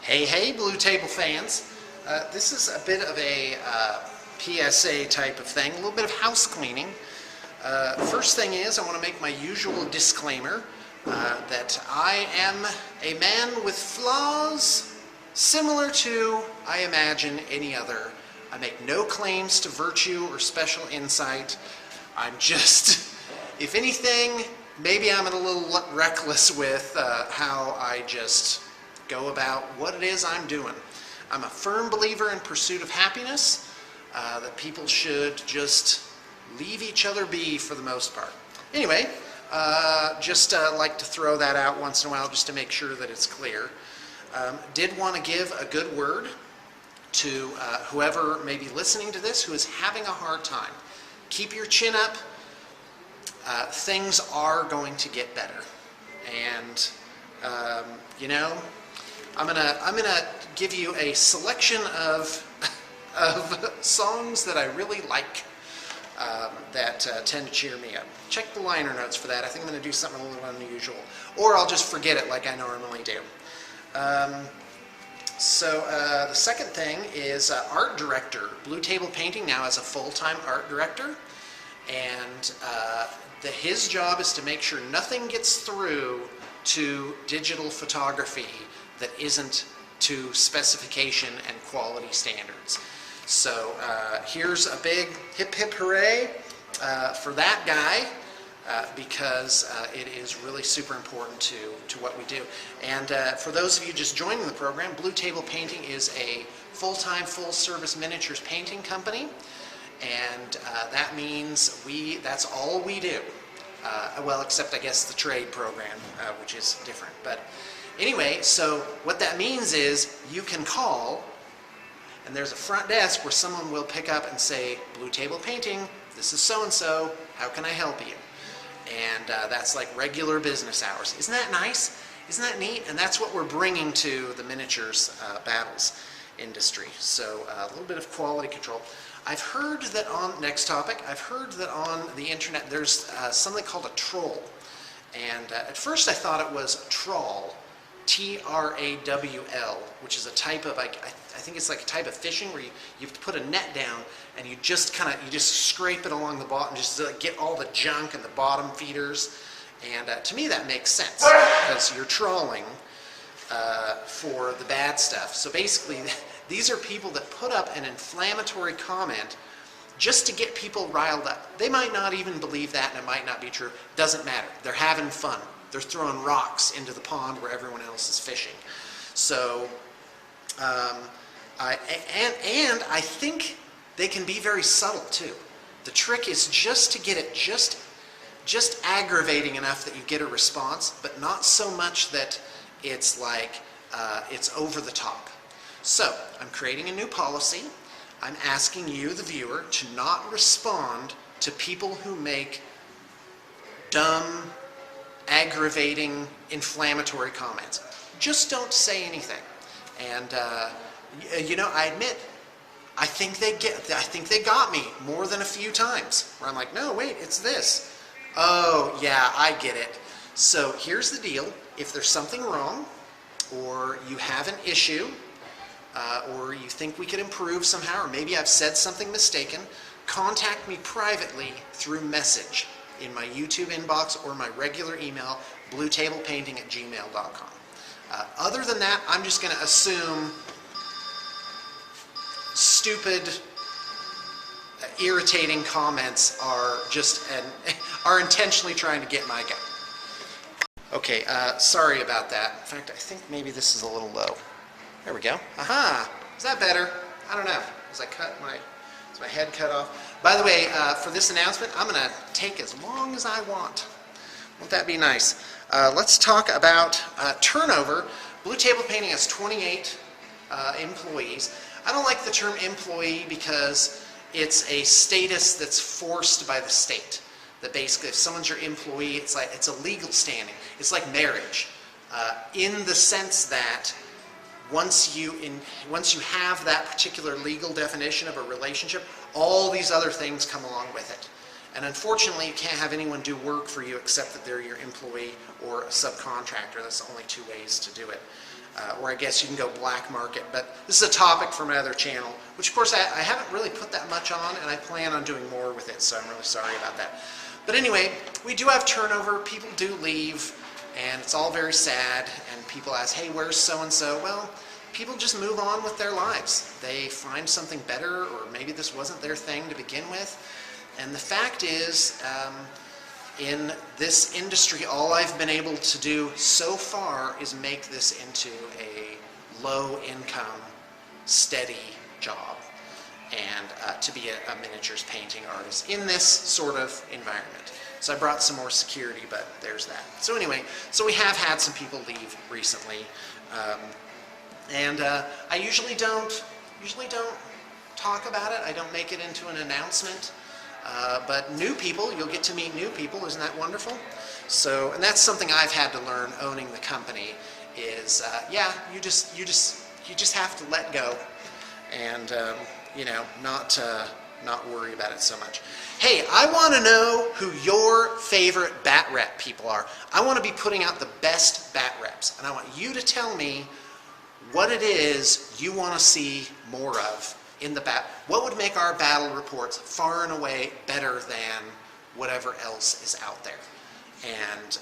Hey, Blue Table fans. This is a bit of a PSA type of thing, a little bit of house cleaning. First thing is, I want to make my usual disclaimer that I am a man with flaws similar to, I imagine, any other. I make no claims to virtue or special insight. I'm just, if anything, maybe I'm a little reckless with how I just go about what it is I'm doing. I'm a firm believer in pursuit of happiness, that people should just leave each other be for the most part. Anyway, just like to throw that out once in a while just to make sure that it's clear. Did want to give a good word to whoever may be listening to this who is having a hard time. Keep your chin up. Things are going to get better. And, you know, I'm gonna give you a selection of songs that I really like that tend to cheer me up. Check the liner notes for that. I think I'm going to do something a little unusual, or I'll just forget it like I normally do. The second thing is art director. Blue Table Painting now has a full-time art director, and his job is to make sure nothing gets through to digital photography that isn't to specification and quality standards. So here's a big hip hip hooray for that guy because it is really super important to what we do. And for those of you just joining the program, Blue Table Painting is a full-time, full-service miniatures painting company, and that means that's all we do. Well, except I guess the trade program, which is different. But anyway, so what that means is you can call, and there's a front desk where someone will pick up and say, Blue Table Painting, this is so-and-so, how can I help you? And that's like regular business hours. Isn't that nice? Isn't that neat? And that's what we're bringing to the miniatures battles industry. So a little bit of quality control. I've heard that next topic, I've heard that on the internet there's something called a troll. And at first I thought it was trawl, T-R-A-W-L, which is a type of, I think it's like a type of fishing where you have to put a net down and you just scrape it along the bottom, just get all the junk and the bottom feeders. And to me that makes sense because you're trawling for the bad stuff. So basically these are people that put up an inflammatory comment just to get people riled up. They might not even believe that and it might not be true. Doesn't matter. They're having fun. They're throwing rocks into the pond where everyone else is fishing. So, I think they can be very subtle too. The trick is just to get it just aggravating enough that you get a response, but not so much that it's like it's over the top. So, I'm creating a new policy. I'm asking you, the viewer, to not respond to people who make dumb, aggravating, inflammatory comments. Just don't say anything. And you know, I admit, I think they got me more than a few times. Where I'm like, no, wait, it's this. Oh, yeah, I get it. So here's the deal: if there's something wrong, or you have an issue, or you think we could improve somehow, or maybe I've said something mistaken, contact me privately through message in my YouTube inbox or my regular email, bluetablepainting@gmail.com. Other than that, I'm just going to assume stupid, irritating comments are are intentionally trying to get my guy. Okay, sorry about that. In fact, I think maybe this is a little low. There we go. Aha! Is that better? I don't know. Is my head cut off? By the way, for this announcement, I'm going to take as long as I want. Won't that be nice? Let's talk about turnover. Blue Table Painting has 28 employees. I don't like the term employee because it's a status that's forced by the state. That basically, if someone's your employee, it's a legal standing. It's like marriage, in the sense that once you have that particular legal definition of a relationship, all these other things come along with it. And unfortunately, you can't have anyone do work for you except that they're your employee or a subcontractor. That's the only two ways to do it. or I guess you can go black market. But this is a topic for my other channel, which of course I haven't really put that much on, and I plan on doing more with it, so I'm really sorry about that. But anyway, we do have turnover. People do leave, and it's all very sad, and people ask, hey, where's so-and-so? Well, people just move on with their lives. They find something better, or maybe this wasn't their thing to begin with. And the fact is, in this industry, all I've been able to do so far is make this into a low-income, steady job, and to be a miniatures painting artist in this sort of environment. So I brought some more security, but there's that. So anyway, so we have had some people leave recently, and I usually don't talk about it. I don't make it into an announcement. But new people, you'll get to meet new people. Isn't that wonderful? So, and that's something I've had to learn owning the company is, yeah, you just have to let go, and you know, not worry about it so much. Hey, I want to know who your favorite bat rep people are. I want to be putting out the best bat reps, and I want you to tell me what it is you want to see more of in the what would make our battle reports far and away better than whatever else is out there. And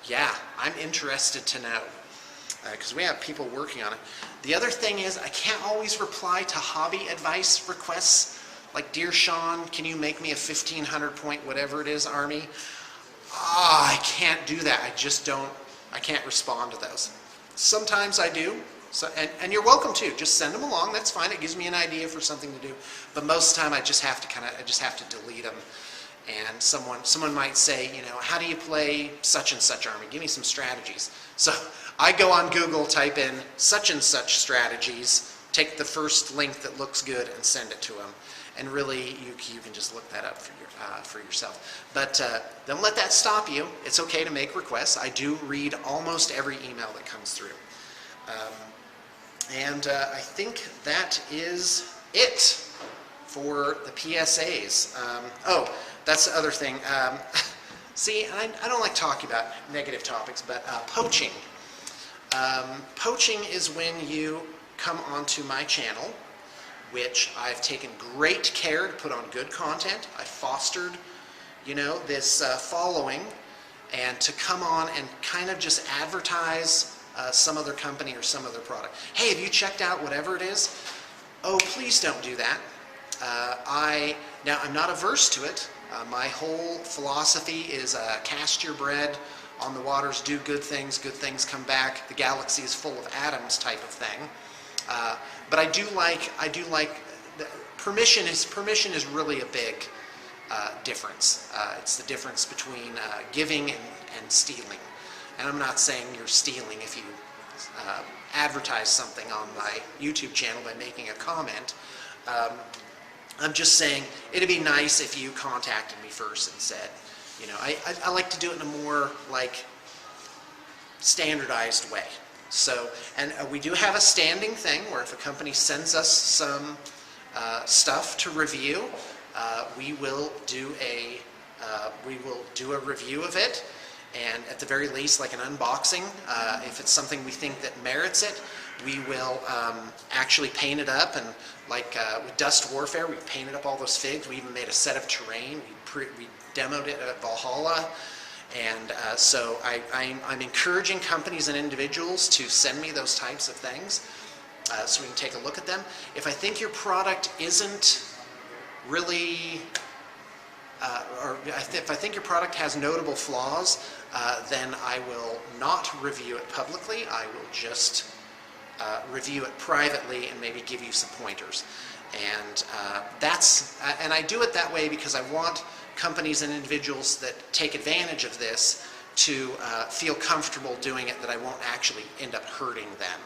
yeah, I'm interested to know, because we have people working on it. The other thing is, I can't always reply to hobby advice requests, like, dear Sean, can you make me a 1500 point whatever it is army? I can't do that. I can't respond to those. Sometimes I do. So, and you're welcome to. Just send them along. That's fine. It gives me an idea for something to do. But most of the time, I just have to delete them. And someone might say, you know, how do you play such and such army? Give me some strategies. So I go on Google, type in such and such strategies, take the first link that looks good, and send it to them. And really, you can just look that up for yourself. But don't let that stop you. It's okay to make requests. I do read almost every email that comes through. And I think that is it for the PSAs. Oh, that's the other thing. See, I don't like talking about negative topics, but poaching. Poaching is when you come onto my channel, which I've taken great care to put on good content. I fostered, you know, this following, and to come on and kind of just advertise some other company or some other product. Hey, have you checked out whatever it is? Oh, please don't do that. Now, I'm not averse to it. My whole philosophy is cast your bread on the waters, do good things come back, the galaxy is full of atoms type of thing. But I do like permission is really a big difference. It's the difference between giving and stealing. And I'm not saying you're stealing if you advertise something on my YouTube channel by making a comment. I'm just saying it'd be nice if you contacted me first and said, you know, I like to do it in a more like standardized way. So, and we do have a standing thing where if a company sends us some stuff to review, we will do a review of it. And at the very least, like an unboxing, if it's something we think that merits it, we will actually paint it up. And like with Dust Warfare, we painted up all those figs. We even made a set of terrain. We demoed it at Valhalla. And so I'm encouraging companies and individuals to send me those types of things so we can take a look at them. If I think your product isn't really, or if I think your product has notable flaws, then I will not review it publicly. I will just review it privately and maybe give you some pointers. And and I do it that way because I want companies and individuals that take advantage of this to feel comfortable doing it, that I won't actually end up hurting them.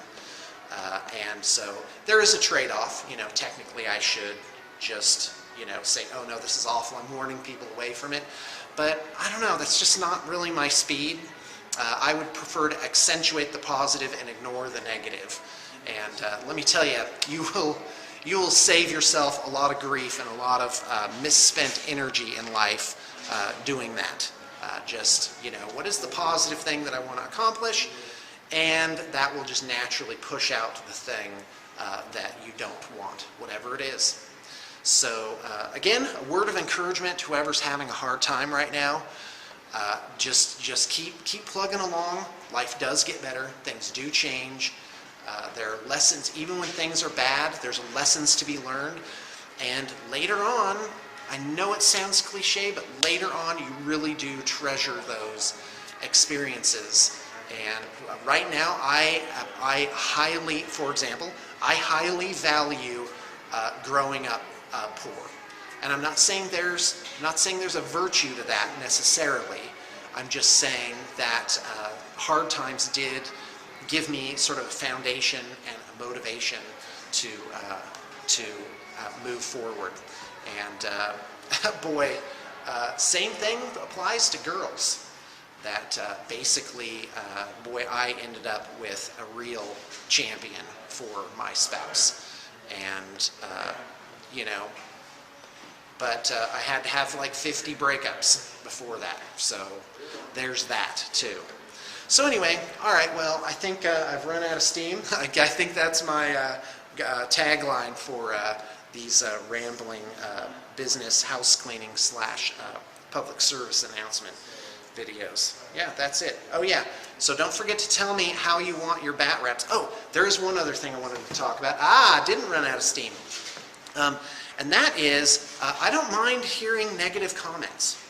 And so there is a trade-off. You know, technically I should just, you know, say, oh no, this is awful, I'm warning people away from it. But I don't know, that's just not really my speed. I would prefer to accentuate the positive and ignore the negative. And let me tell you, you will save yourself a lot of grief and a lot of misspent energy in life doing that. Just, you know, what is the positive thing that I want to accomplish? and that will just naturally push out the thing that you don't want, whatever it is. So again, a word of encouragement to whoever's having a hard time right now. Just keep plugging along. Life does get better. Things do change. There are lessons, even when things are bad, there's lessons to be learned. And later on, I know it sounds cliche, but later on you really do treasure those experiences. And right now, I highly, for example, I highly value growing up poor. And I'm not saying there's a virtue to that necessarily. I'm just saying that hard times did give me sort of a foundation and a motivation to move forward. And boy, same thing applies to girls. That basically, boy, I ended up with a real champion for my spouse. And, you know, but I had to have like 50 breakups before that. So there's that too. So anyway, all right, well, I think I've run out of steam. I think that's my tagline for these rambling business house cleaning / public service announcement videos. Yeah, that's it. Oh yeah, so don't forget to tell me how you want your bat wraps. Oh, there is one other thing I wanted to talk about. I didn't run out of steam. And that is, I don't mind hearing negative comments.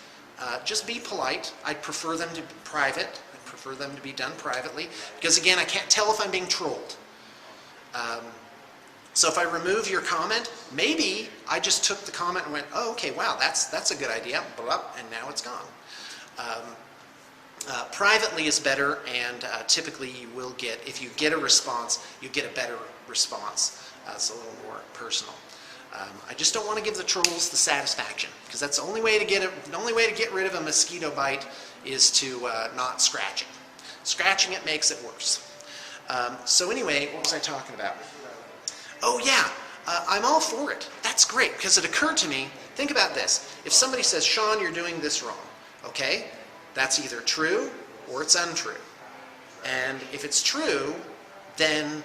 Just be polite. I'd prefer them to be private. I'd prefer them to be done privately. Because again, I can't tell if I'm being trolled. So if I remove your comment, maybe I just took the comment and went, oh, okay, wow, that's a good idea, blah, and now it's gone. Privately is better, and typically you will get, if you get a response, you get a better response. It's a little more personal. I just don't want to give the trolls the satisfaction, because that's the only way to get rid of a mosquito bite is to not scratch it. Scratching it makes it worse. So anyway, what was I talking about? Oh yeah, I'm all for it. That's great, because it occurred to me, think about this. If somebody says, Sean, you're doing this wrong, okay? That's either true or it's untrue. And if it's true, then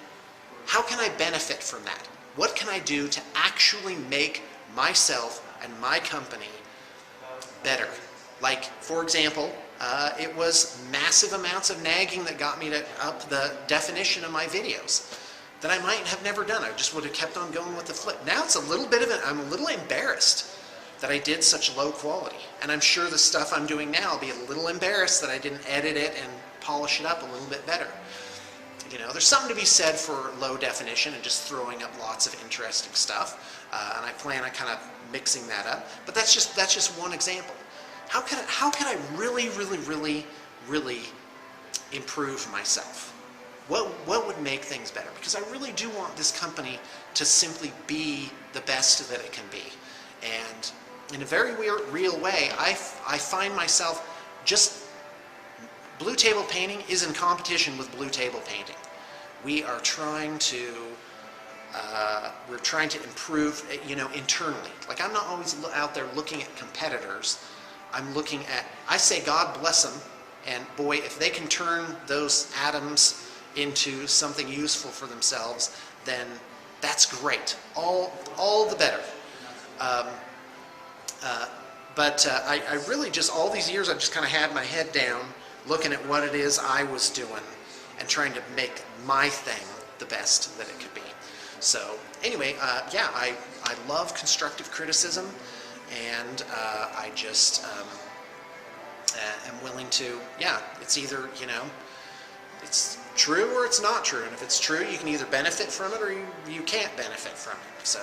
how can I benefit from that? What can I do to actually make myself and my company better? Like, for example, it was massive amounts of nagging that got me to up the definition of my videos that I might have never done. I just would have kept on going with the flip. Now it's a little bit of it, I'm a little embarrassed that I did such low quality. And I'm sure the stuff I'm doing now, I'll be a little embarrassed that I didn't edit it and polish it up a little bit better. You know, there's something to be said for low definition and just throwing up lots of interesting stuff. And I plan on kind of mixing that up. But that's just one example. How can I really improve myself? What would make things better? Because I really do want this company to simply be the best that it can be. And in a very real way, I find myself just, Blue Table Painting is in competition with Blue Table Painting. We are trying to, improve, you know, internally. Like, I'm not always out there looking at competitors. I'm looking at, I say God bless them, and boy, if they can turn those atoms into something useful for themselves, then that's great. All the better. But I really just, all these years, I've just kind of had my head down, looking at what it is I was doing and trying to make my thing the best that it could be. So anyway, yeah, I love constructive criticism, and I just am willing to, yeah, it's either, you know, it's true or it's not true. And if it's true, you can either benefit from it or you can't benefit from it. So,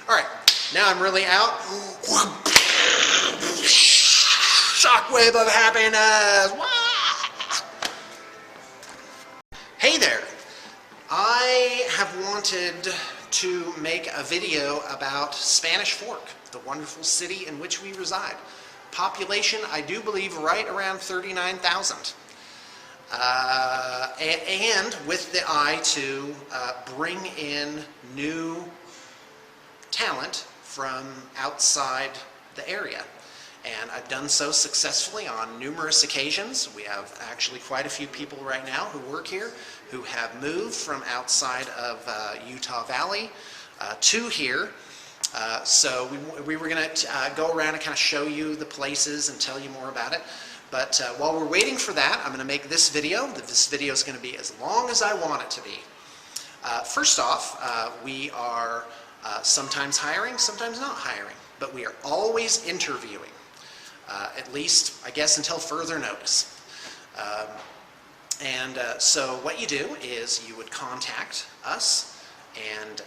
all right, now I'm really out. Shockwave of happiness. Hey there. I have wanted to make a video about Spanish Fork, the wonderful city in which we reside. Population, I do believe, right around 39,000. And with the eye to bring in new talent from outside the area. and I've done so successfully on numerous occasions. We have actually quite a few people right now who work here who have moved from outside of Utah Valley to here. So we were going to go around and kind of show you the places and tell you more about it. But while we're waiting for that, I'm going to make this video. This video is going to be as long as I want it to be. First off, we are sometimes hiring, sometimes not hiring, but we are always interviewing, at least, I guess, until further notice. So what you do is you would contact us, and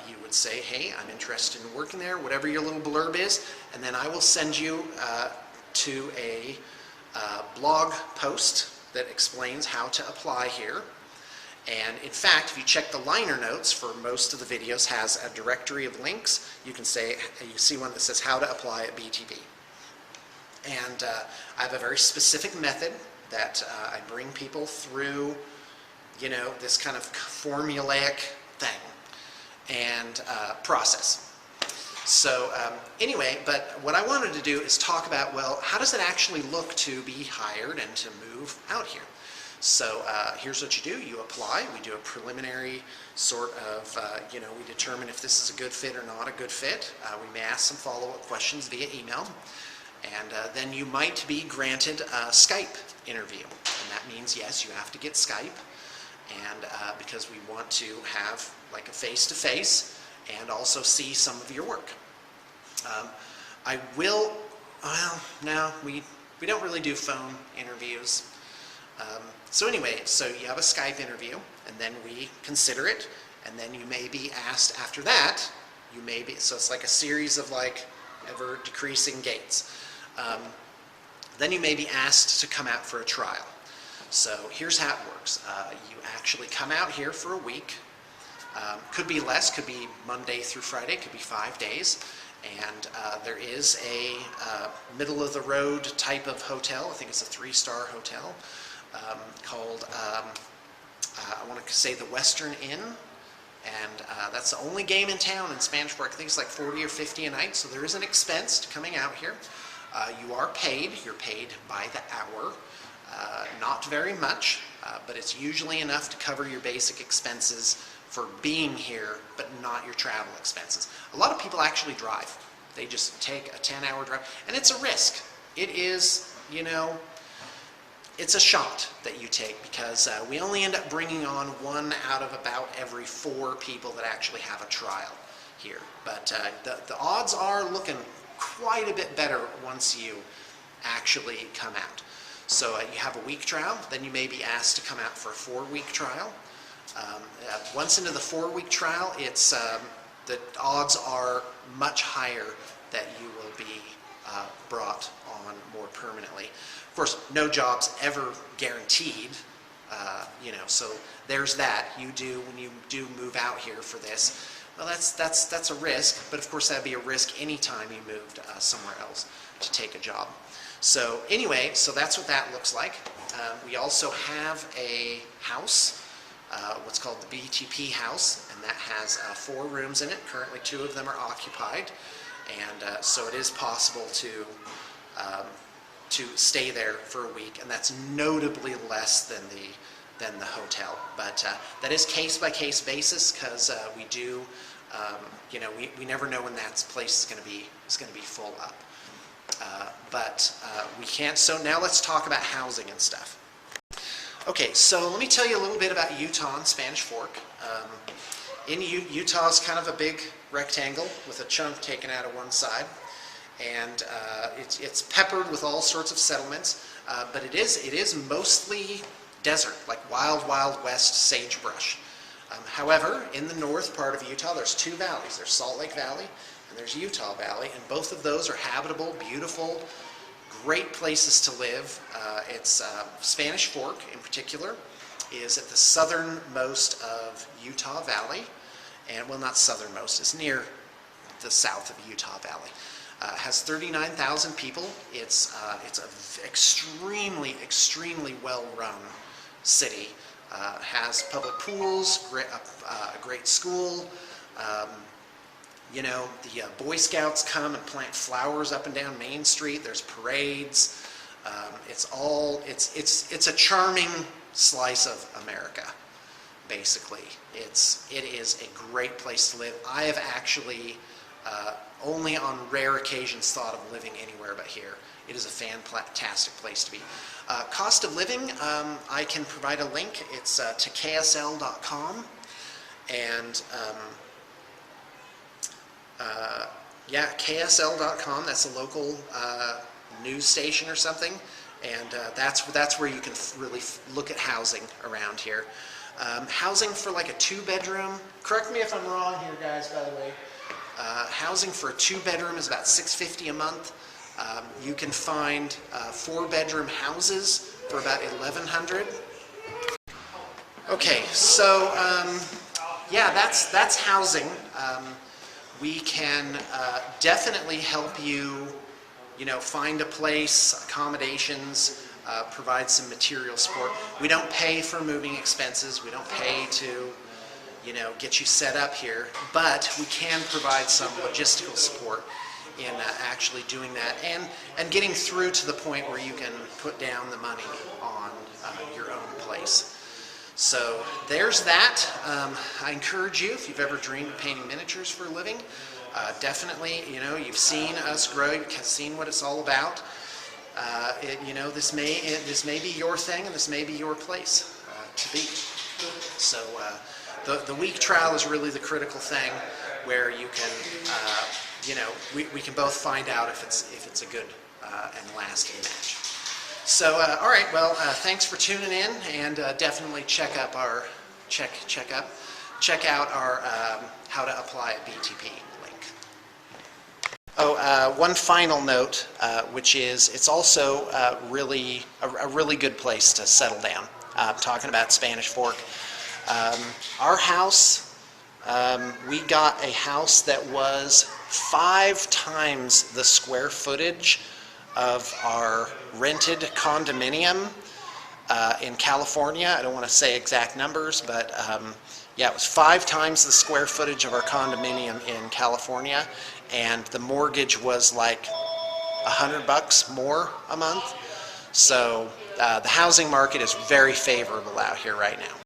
you would say, hey, I'm interested in working there, whatever your little blurb is, and then I will send you to a blog post that explains how to apply here. And in fact, if you check the liner notes for most of the videos, has a directory of links. You can say, you see one that says how to apply at BTV. And I have a very specific method that I bring people through, you know, this kind of formulaic thing and process. So anyway, but what I wanted to do is talk about, well, how does it actually look to be hired and to move out here? So here's what you do. You apply. We do a preliminary sort of, you know, we determine if this is a good fit or not a good fit. We may ask some follow-up questions via email. And then you might be granted a Skype interview. And that means, yes, you have to get Skype. And because we want to have like a face-to-face and also see some of your work. I will, well, no, we don't really do phone interviews. So anyway, so you have a Skype interview, and then we consider it, and then you may be asked after that, you may be, so it's like a series of like ever decreasing gates. Then you may be asked to come out for a trial. So here's how it works. You actually come out here for a week. Could be less, could be Monday through Friday, could be 5 days. And there is a middle-of-the-road type of hotel. I think it's a 3-star hotel called, I want to say the Western Inn. And that's the only game in town in Spanish Fork. I think it's like 40 or 50 a night, so there is an expense to coming out here. You are paid. You're paid by the hour. Not very much, but it's usually enough to cover your basic expenses for being here, but not your travel expenses. A lot of people actually drive. They just take a 10-hour drive, and it's a risk. It is, you know, it's a shot that you take because we only end up bringing on 1 out of about every 4 people that actually have a trial here. But the odds are looking quite a bit better once you actually come out. So you have a week trial, then you may be asked to come out for a 4-week trial. Once into the 4-week trial, it's the odds are much higher that you will be brought on more permanently. Of course, no job's ever guaranteed, you know, so there's that. You do, when you do move out here for this, well, that's a risk, but of course that'd be a risk anytime you moved somewhere else to take a job. So anyway, so that's what that looks like. We also have a house, what's called the BTP house, and that has 4 rooms in it. Currently 2 of them are occupied, and so it is possible to stay there for a week, and that's notably less than the hotel. But that is case-by-case basis because we do, you know, we never know when that place is going to be full up. But we can't. So now let's talk about housing and stuff. Okay, so let me tell you a little bit about Utah and Spanish Fork. Utah is kind of a big rectangle with a chunk taken out of one side, and it's peppered with all sorts of settlements. But it is mostly desert, like wild west sagebrush. However, in the north part of Utah, there's 2 valleys. There's Salt Lake Valley and there's Utah Valley, and both of those are habitable, beautiful, great places to live. It's Spanish Fork in particular is at the southernmost of Utah Valley, and well, not southernmost, it's near the south of Utah Valley. Has 39,000 people. It's an extremely well-run city. Has public pools, a great school. You know, the Boy Scouts come and plant flowers up and down Main Street. There's parades. It's a charming slice of America, basically. It is a great place to live. I have actually only on rare occasions thought of living anywhere but here. It is a fantastic place to be. Cost of living, I can provide a link. It's to ksl.com. And yeah, ksl.com, that's a local news station or something. And that's where you can really look at housing around here. Housing for like a 2-bedroom, correct me if I'm wrong here, guys, by the way. Housing for a 2-bedroom is about $650 a month. You can find 4-bedroom houses for about $1,100. Okay, so yeah, that's housing. We can definitely help you, find a place, accommodations, provide some material support. We don't pay for moving expenses. We don't pay to, get you set up here, but we can provide some logistical support in actually doing that and getting through to the point where you can put down the money on your own place. So there's that. I encourage you, if you've ever dreamed of painting miniatures for a living, definitely, you've seen us grow, you've seen what it's all about. This may be your thing, and this may be your place to be. So the week trial is really the critical thing, where you can, we can both find out if it's a good and lasting match. So, all right, well, thanks for tuning in, and definitely check out our how to apply a BTP link. Oh, one final note, which is it's also a really good place to settle down. Talking about Spanish Fork, our house, we got a house that was 5 times the square footage of our rented condominium in California. I don't want to say exact numbers, but yeah, it was 5 times the square footage of our condominium in California, and the mortgage was like $100 more a month. So the housing market is very favorable out here right now.